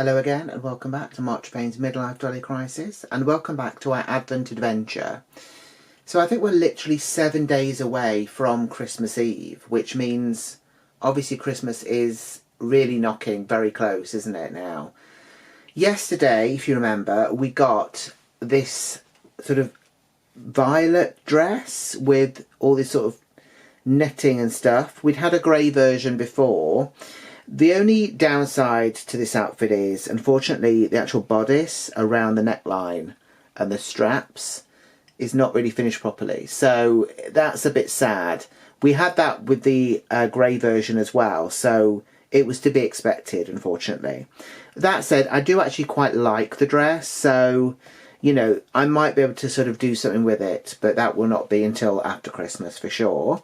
Hello again and welcome back to March Payne's Midlife Dolly Crisis, and welcome back to our Advent adventure. So I think we're literally 7 days away from Christmas Eve, which means obviously Christmas is really knocking very close, isn't it now? Yesterday, if you remember, we got this sort of violet dress with all this sort of knitting and stuff. We'd had a grey version before. The only downside to this outfit is, unfortunately, the actual bodice around the neckline and the straps is not really finished properly. So that's a bit sad. We had that with the grey version as well, so it was to be expected, unfortunately. That said, I do actually quite like the dress, so, you know, I might be able to sort of do something with it, but that will not be until after Christmas for sure.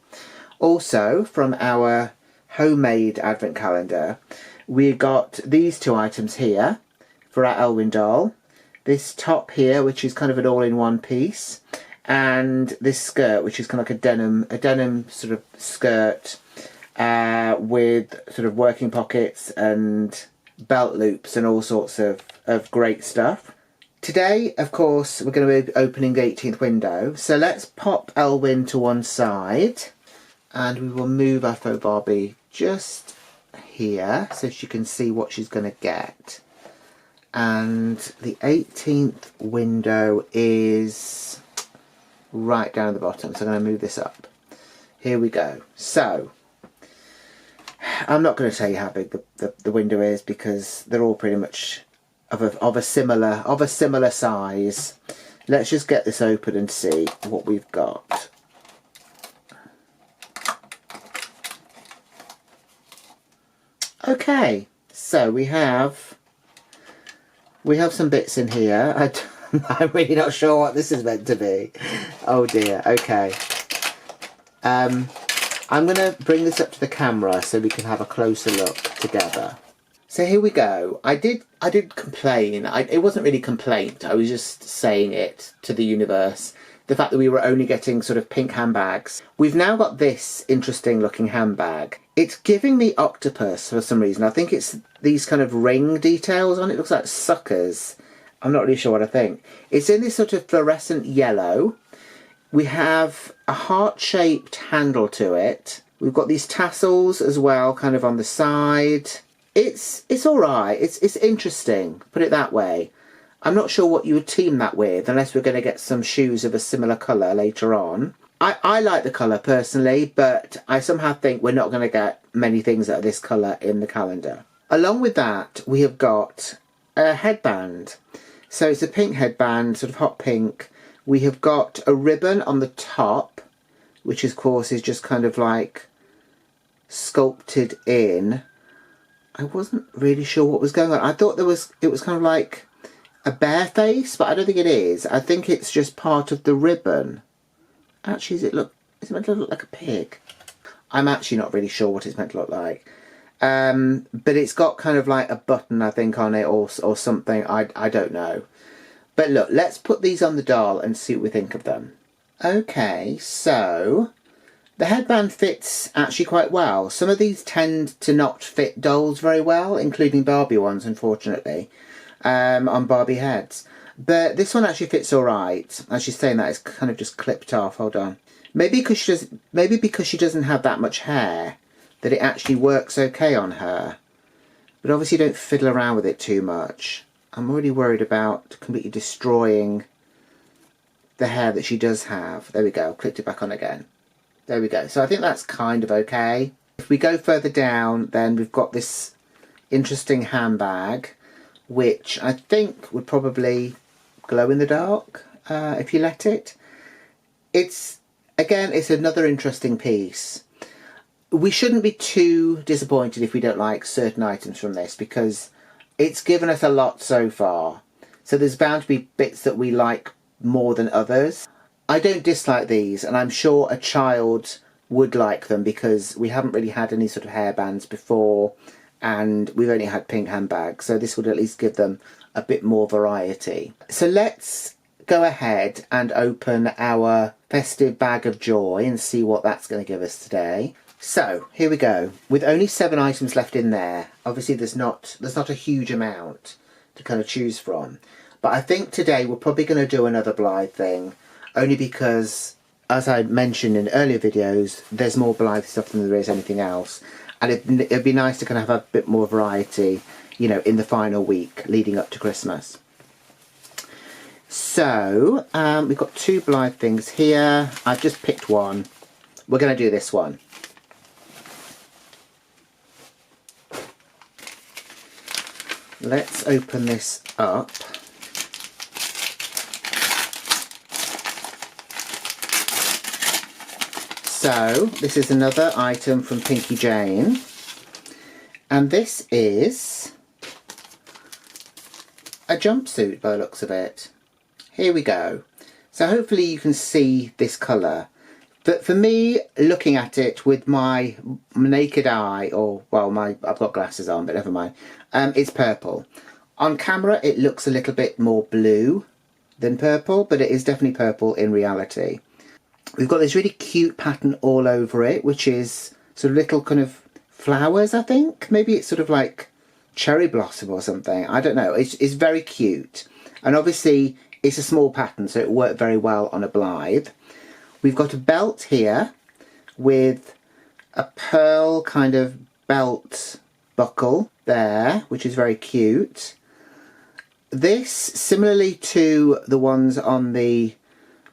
Also, from our homemade advent calendar, we got these two items here for our Elwyn doll. This top here, which is kind of an all-in-one piece, and this skirt, which is kind of like a denim sort of skirt with sort of working pockets and belt loops and all sorts of great stuff. Today, of course, we're going to be opening the 18th window, so let's pop Elwyn to one side and we will move our faux Barbie just here so she can see what she's going to get. And the 18th window is right down at the bottom, so I'm going to move this up. Here we go. So I'm not going to tell you how big the window is because they're all pretty much of a similar size. Let's just get this open and see what we've got. Okay, so we have some bits in here. I'm really not sure what this is meant to be. Oh dear, okay. I'm going to bring this up to the camera so we can have a closer look together. So here we go. I did complain. It wasn't really a complaint. I was just saying it to the universe. The fact that we were only getting sort of pink handbags. We've now got this interesting looking handbag. It's giving me octopus for some reason. I think it's these kind of ring details on it. It looks like suckers. I'm not really sure what I think. It's in this sort of fluorescent yellow. We have a heart-shaped handle to it. We've got these tassels as well, kind of on the side. It's all right. It's interesting, put it that way. I'm not sure what you would team that with, unless we're going to get some shoes of a similar colour later on. I like the colour personally, but I somehow think we're not going to get many things that are this colour in the calendar. Along with that, we have got a headband. So it's a pink headband, sort of hot pink. We have got a ribbon on the top, which of course is just kind of like sculpted in. I wasn't really sure what was going on. I thought it was kind of like a bear face, but I don't think it is. I think it's just part of the ribbon. Actually, is it meant to look like a pig? I'm actually not really sure what it's meant to look like. But it's got kind of like a button, I think, on it or something. I don't know. But look, let's put these on the doll and see what we think of them. Okay, so the headband fits actually quite well. Some of these tend to not fit dolls very well, including Barbie ones, unfortunately, on Barbie heads. But this one actually fits all right. As she's saying that, it's kind of just clipped off. Hold on. Maybe because she doesn't have that much hair, that it actually works okay on her. But obviously don't fiddle around with it too much. I'm already worried about completely destroying the hair that she does have. There we go. Clipped it back on again. There we go. So I think that's kind of okay. If we go further down, then we've got this interesting handbag, which I think would probably glow in the dark if you let it. It's another interesting piece. We shouldn't be too disappointed if we don't like certain items from this, because it's given us a lot so far. So there's bound to be bits that we like more than others. I don't dislike these, and I'm sure a child would like them because we haven't really had any sort of hairbands before, and we've only had pink handbags, so this would at least give them a bit more variety. So let's go ahead and open our festive bag of joy and see what that's going to give us today. So here we go. With only 7 items left in there, obviously there's not a huge amount to kind of choose from. But I think today we're probably going to do another Blythe thing, only because, as I mentioned in earlier videos, there's more Blythe stuff than there is anything else. And it'd be nice to kind of have a bit more variety, you know, in the final week leading up to Christmas. So, we've got 2 Blythe things here. I've just picked one. We're going to do this one. Let's open this up. So, this is another item from Pinky Jane. And this is a jumpsuit by the looks of it. Here we go. So hopefully you can see this colour. But for me, looking at it with my naked eye, or, well, I've got glasses on, but never mind, it's purple. On camera, it looks a little bit more blue than purple, but it is definitely purple in reality. We've got this really cute pattern all over it, which is sort of little kind of flowers, I think. Maybe it's sort of like cherry blossom or something. I don't know. It's very cute. And obviously, it's a small pattern, so it worked very well on a Blythe. We've got a belt here with a pearl kind of belt buckle there, which is very cute. This, similarly to the ones on the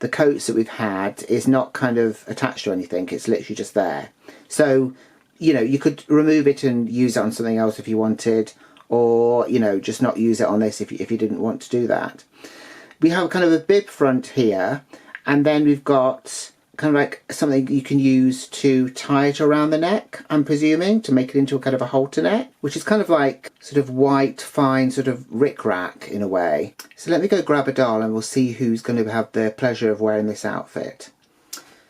coats that we've had, is not kind of attached to anything. It's literally just there. So, you know, you could remove it and use it on something else if you wanted, or, you know, just not use it on this if you didn't want to do that. We have kind of a bib front here, and then we've got kind of like something you can use to tie it around the neck, I'm presuming, to make it into a kind of a halter neck, which is kind of like sort of white, fine sort of rickrack in a way. So let me go grab a doll and we'll see who's going to have the pleasure of wearing this outfit.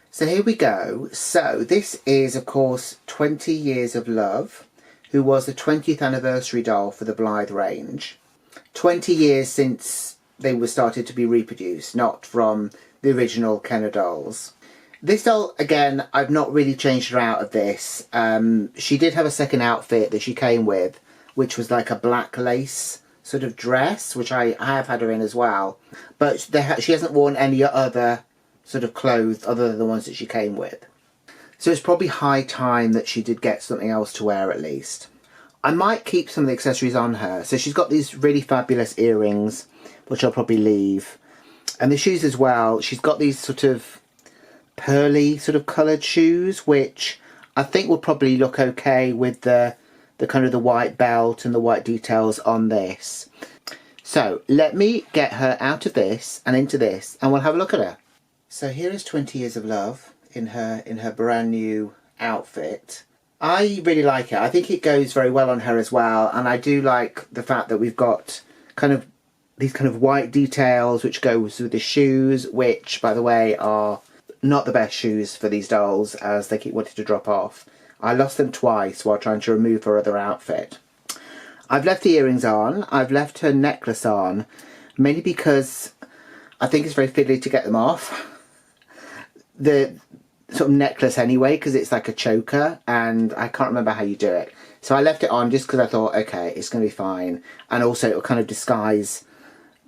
So here we go. So this is, of course, 20 Years of Love, who was the 20th anniversary doll for the Blythe range. 20 years since they were started to be reproduced, not from the original Kenner dolls. This doll, again, I've not really changed her out of this. She did have a second outfit that she came with, which was like a black lace sort of dress, which I have had her in as well. But she hasn't worn any other sort of clothes other than the ones that she came with. So it's probably high time that she did get something else to wear at least. I might keep some of the accessories on her. So she's got these really fabulous earrings, which I'll probably leave. And the shoes as well. She's got these sort of pearly sort of coloured shoes, which I think will probably look okay with the kind of the white belt and the white details on this. So let me get her out of this and into this, and we'll have a look at her. So here is 20 Years of Love in her brand new outfit. I really like it. I think it goes very well on her as well, and I do like the fact that we've got kind of these kind of white details which goes with the shoes, which, by the way, are not the best shoes for these dolls, as they keep wanting to drop off. I lost them twice while trying to remove her other outfit. I've left the earrings on. I've left her necklace on, mainly because I think it's very fiddly to get them off. The sort of necklace anyway, because it's like a choker, and I can't remember how you do it. So I left it on just because I thought, okay, it's going to be fine. And also it'll kind of disguise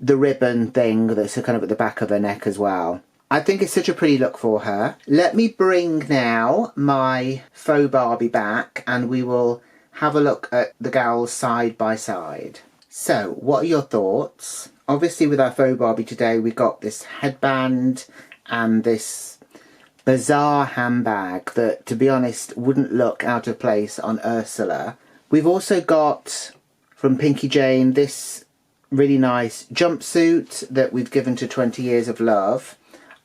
the ribbon thing that's kind of at the back of her neck as well. I think it's such a pretty look for her. Let me bring now my Faux-Barbie back, and we will have a look at the gals side by side. So, what are your thoughts? Obviously with our Faux-Barbie today, we got this headband and this bizarre handbag that, to be honest, wouldn't look out of place on Ursula. We've also got, from Pinky Jane, this really nice jumpsuit that we've given to 20 Years of Love.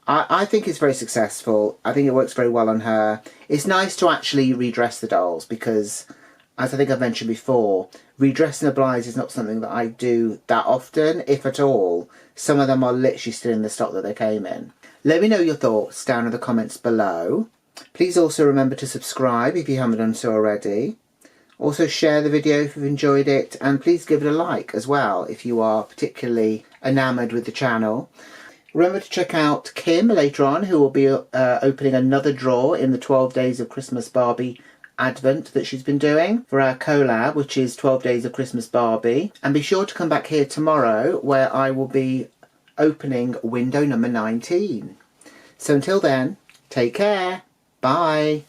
I think it's very successful. I think it works very well on her. It's nice to actually redress the dolls because, as I think I've mentioned before, redressing the Blythes is not something that I do that often, if at all. Some of them are literally still in the stock that they came in. Let me know your thoughts down in the comments below. Please also remember to subscribe if you haven't done so already. Also share the video if you've enjoyed it, and please give it a like as well if you are particularly enamoured with the channel. Remember to check out Kim later on, who will be opening another drawer in the 12 Days of Christmas Barbie Advent that she's been doing for our collab, which is 12 Days of Christmas Barbie. And be sure to come back here tomorrow where I will be opening window number 19. So until then, take care. Bye.